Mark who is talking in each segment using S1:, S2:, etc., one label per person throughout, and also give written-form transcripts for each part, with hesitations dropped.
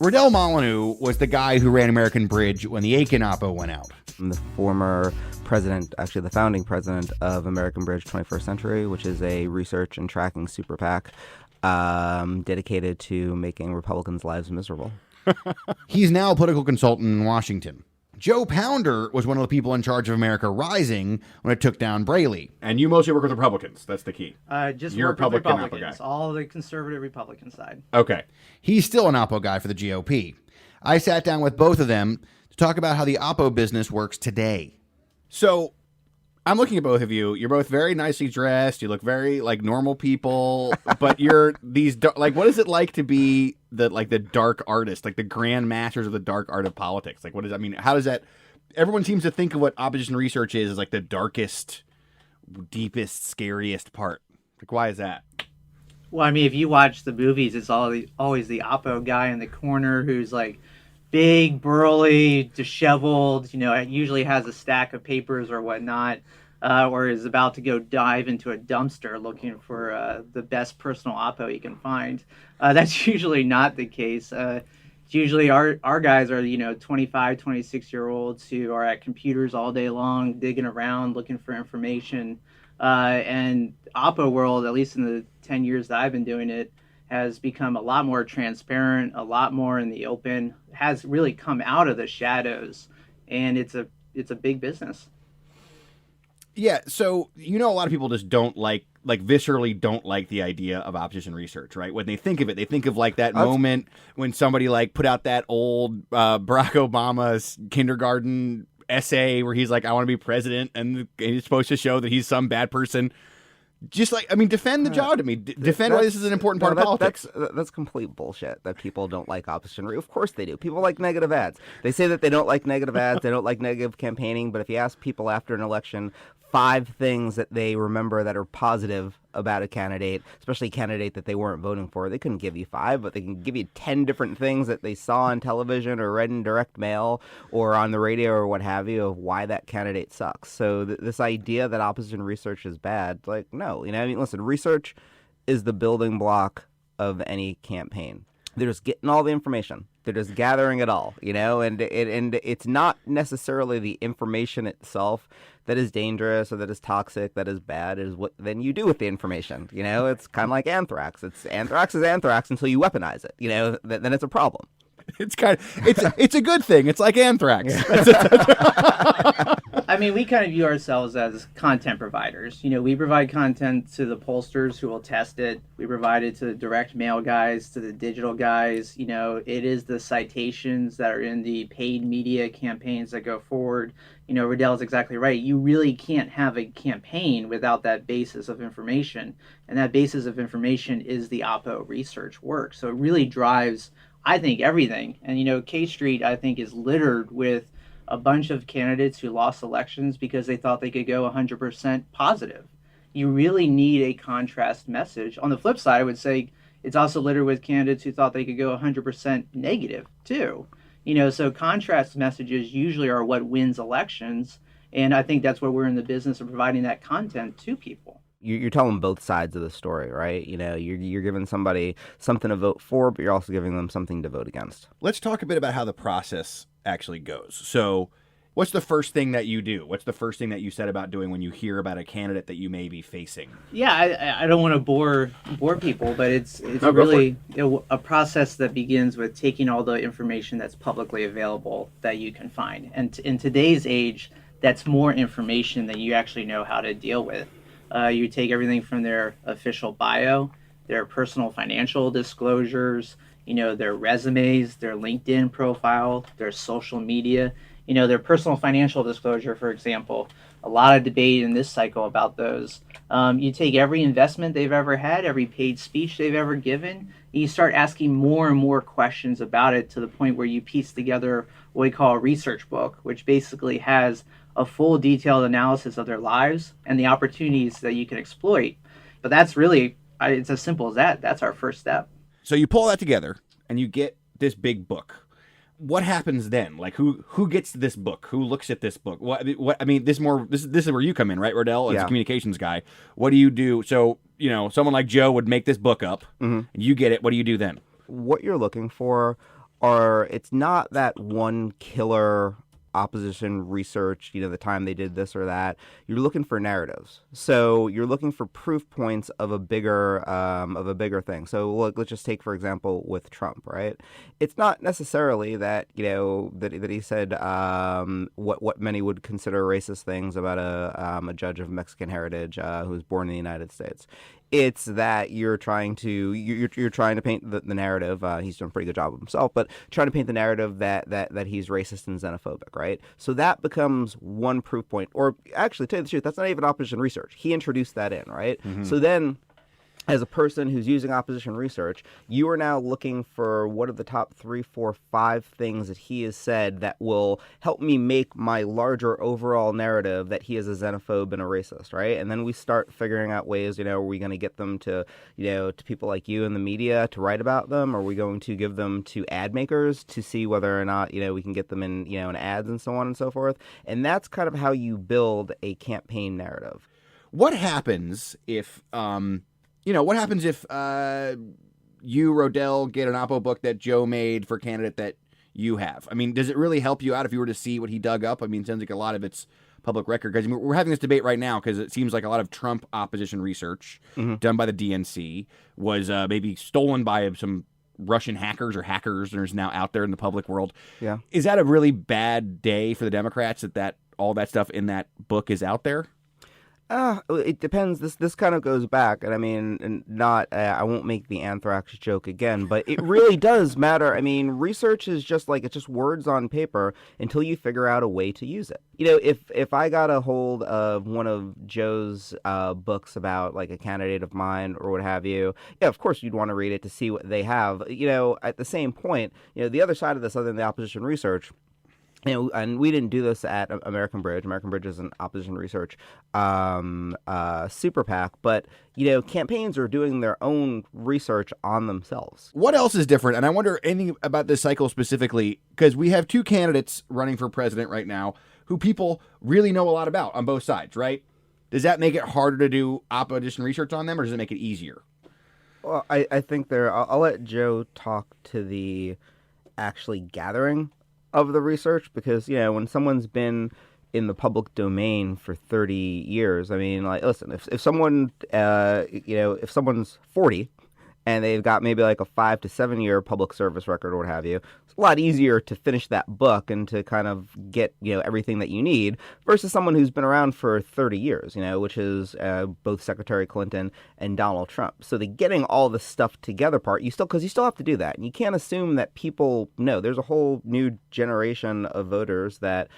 S1: Rodell Mollineau was the guy who ran American Bridge when the Aiken Oppo went out.
S2: I'm the former president, actually the founding president of American Bridge 21st Century, which is a research and tracking super PAC dedicated to making Republicans' lives miserable.
S1: He's now a political consultant in Washington. Joe Pounder was one of the people in charge of America Rising when it took down Braley.
S3: And you mostly work with Republicans. That's the key.
S4: Just
S3: You're
S4: work with
S3: Republican Oppo
S4: Republicans,
S3: guy.
S4: all the conservative Republican side.
S3: Okay.
S1: He's still an Oppo guy for the GOP. I sat down with both of them to talk about how the Oppo business works today.
S3: So I'm looking at both of you. You're both very nicely dressed. You look very like normal people, but you're these like. What is it like to be the dark artist, like the grand masters of the dark art of politics? Like, what does that mean? How does that? Everyone seems to think of what opposition research is as like the darkest, deepest, scariest part. Like, why is that?
S4: Well, I mean, if you watch the movies, it's always the Oppo guy in the corner who's like big, burly, disheveled, usually has a stack of papers or whatnot, or is about to go dive into a dumpster looking for the best personal Oppo he can find. That's usually not the case. It's usually our guys are, 25, 26-year-olds who are at computers all day long, digging around, looking for information. And Oppo world, at least in the 10 years that I've been doing it, has become a lot more transparent, a lot more in the open, has really come out of the shadows, and it's a big business.
S1: Yeah, so a lot of people just don't like viscerally don't like the idea of opposition research, right? When they think of it, they think of like that moment when somebody like put out that old Barack Obama's kindergarten essay where he's like, I want to be president, and he's supposed to show that he's some bad person. Just like, defend the job to me. Defend why this is an important part of politics.
S2: That's complete bullshit that people don't like opposition. Of course they do. People like negative ads. They say that they don't like negative ads. They don't like negative campaigning. But if you ask people after an election 5 things that they remember that are positive about a candidate, especially a candidate that they weren't voting for, they couldn't give you 5, but they can give you 10 different things that they saw on television or read in direct mail or on the radio or what have you of why that candidate sucks. So this idea that opposition research is bad, like, no. Listen, research is the building block of any campaign. They're just getting all the information. They're just gathering it all, and it's not necessarily the information itself that is dangerous or that is toxic, that is bad. It is what then you do with the information. It's kind of like anthrax. Anthrax is anthrax until you weaponize it. Then it's a problem.
S1: It's a good thing. It's like anthrax.
S4: I mean, we kind of view ourselves as content providers. We provide content to the pollsters who will test it. We provide it to the direct mail guys, to the digital guys. It is the citations that are in the paid media campaigns that go forward. Rodell's exactly right. You really can't have a campaign without that basis of information. And that basis of information is the Oppo research work. So it really drives, I think, everything. And, K Street, I think, is littered with a bunch of candidates who lost elections because they thought they could go 100% positive. You really need a contrast message. On the flip side, I would say it's also littered with candidates who thought they could go 100% negative, too. So contrast messages usually are what wins elections. And I think that's why we're in the business of providing that content to people.
S2: You're telling both sides of the story, right? You're giving somebody something to vote for, but you're also giving them something to vote against.
S1: Let's talk a bit about how the process actually goes. So what's the first thing that you do? What's the first thing that you set about doing when you hear about a candidate that you may be facing?
S4: Yeah, I don't want to bore people, but it's really a process that begins with taking all the information that's publicly available that you can find. And in today's age, that's more information than you actually know how to deal with. You take everything from their official bio, their personal financial disclosures, their resumes, their LinkedIn profile, their social media, their personal financial disclosure, for example. A lot of debate in this cycle about those. You take every investment they've ever had, every paid speech they've ever given, and you start asking more and more questions about it to the point where you piece together what we call a research book, which basically has a full detailed analysis of their lives and the opportunities that you can exploit. But that's really, it's as simple as that. That's our first step.
S1: So you pull that together and you get this big book. What happens then? Like who gets this book? Who looks at this book? This is where you come in, right, Rodell, as a communications guy. What do you do? So, someone like Joe would make this book up, and you get it. What do you do then?
S2: What you're looking for it's not that one killer opposition research, the time they did this or that. You're looking for narratives. So you're looking for proof points of a bigger thing. So let's just take, for example, with Trump, right? It's not necessarily that, that he said what many would consider racist things about a judge of Mexican heritage who was born in the United States. It's that you're trying to paint the narrative. He's done a pretty good job of himself, but trying to paint the narrative that he's racist and xenophobic, right? So that becomes one proof point. Or actually, to tell you the truth, that's not even opposition research. He introduced that in, right? Mm-hmm. So then, as a person who's using opposition research, you are now looking for what are the top 3, 4, 5 things that he has said that will help me make my larger overall narrative that he is a xenophobe and a racist, right? And then we start figuring out ways, are we going to get them to, to people like you in the media to write about them? Are we going to give them to ad makers to see whether or not, we can get them in, in ads and so on and so forth? And that's kind of how you build a campaign narrative.
S3: What happens if... what happens if you, Rodell, get an Oppo book that Joe made for a candidate that you have? I mean, does it really help you out if you were to see what he dug up? I mean, it sounds like a lot of it's public record. Because we're having this debate right now because it seems like a lot of Trump opposition research done by the DNC was maybe stolen by some Russian hackers or hackers and is now out there in the public world.
S2: Yeah.
S3: Is that a really bad day for the Democrats that all that stuff in that book is out there?
S2: It depends. This kind of goes back, and I mean, I won't make the anthrax joke again, but it really does matter. I mean, research is just it's just words on paper until you figure out a way to use it. If I got a hold of one of Joe's books about a candidate of mine or what have you, yeah, of course you'd want to read it to see what they have. At the same point, the other side of this, other than the opposition research. And we didn't do this at American Bridge. American Bridge is an opposition research super PAC, but campaigns are doing their own research on themselves.
S3: What else is different? And I wonder anything about this cycle specifically, because we have 2 candidates running for president right now who people really know a lot about on both sides, right? Does that make it harder to do opposition research on them, or does it make it easier?
S2: Well, I think I'll let Joe talk to the actually gathering of the research, because when someone's been in the public domain for 30 years, I mean, listen, if someone if someone's 40 and they've got maybe a 5 to 7 year public service record or what have you, it's a lot easier to finish that book and to kind of get everything that you need versus someone who's been around for 30 years, which is both Secretary Clinton and Donald Trump. So the getting all the stuff together part, because you still have to do that, and you can't assume that people know. There's a whole new generation of voters that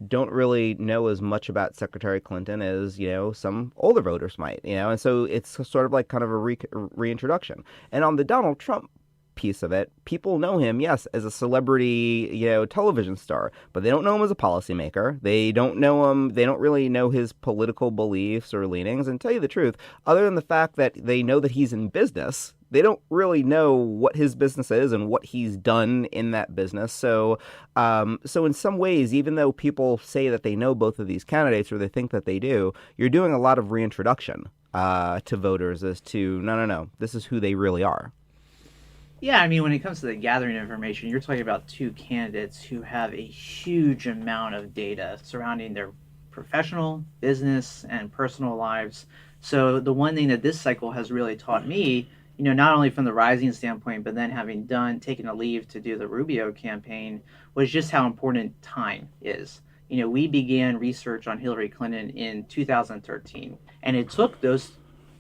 S2: don't really know as much about Secretary Clinton as, some older voters might, and so it's sort of kind of a reintroduction. And on the Donald Trump piece of it, people know him, yes, as a celebrity, television star, but they don't know him as a policymaker. They don't know him. They don't really know his political beliefs or leanings. And tell you the truth, other than the fact that they know that he's in business, they don't really know what his business is and what he's done in that business. So in some ways, even though people say that they know both of these candidates or they think that they do, you're doing a lot of reintroduction to voters as to, no, this is who they really are.
S4: Yeah, I mean, when it comes to the gathering information, you're talking about 2 candidates who have a huge amount of data surrounding their professional, business, and personal lives. So the one thing that this cycle has really taught me, not only from the Rising standpoint, but then having taken a leave to do the Rubio campaign, was just how important time is. We began research on Hillary Clinton in 2013, and it took those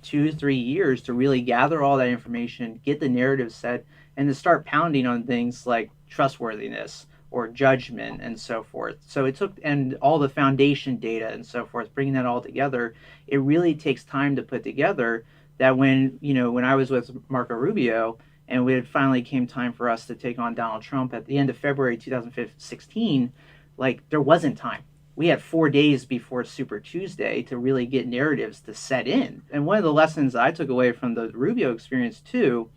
S4: 2-3 years to really gather all that information, get the narrative set, and to start pounding on things like trustworthiness or judgment and so forth. So it took, and all the foundation data and so forth, bringing that all together, it really takes time to put together that when I was with Marco Rubio and it finally came time for us to take on Donald Trump at the end of February 2016, there wasn't time. We had 4 days before Super Tuesday to really get narratives to set in. And one of the lessons I took away from the Rubio experience too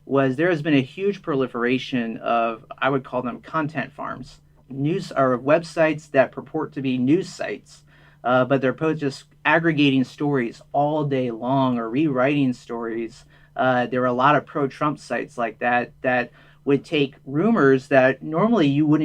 S4: was there has been a huge proliferation of, I would call them content farms, news or websites that purport to be news sites, but they're just aggregating stories all day long or rewriting stories. There are a lot of pro-Trump sites like that would take rumors that normally you would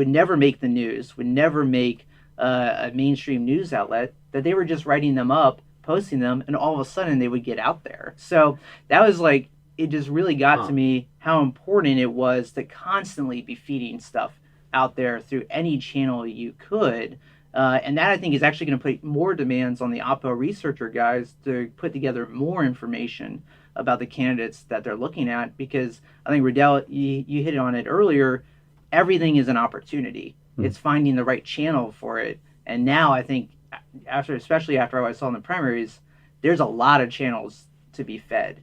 S4: never make the news, would never make a mainstream news outlet, that they were just writing them up, posting them, and all of a sudden they would get out there. So that was like, it just really got to me how important it was to constantly be feeding stuff out there through any channel you could. And that, I think, is actually going to put more demands on the Oppo researcher guys to put together more information about the candidates that they're looking at, because I think, Rodell, you hit on it earlier, everything is an opportunity. It's finding the right channel for it. And now I think, especially after I saw in the primaries, there's a lot of channels to be fed.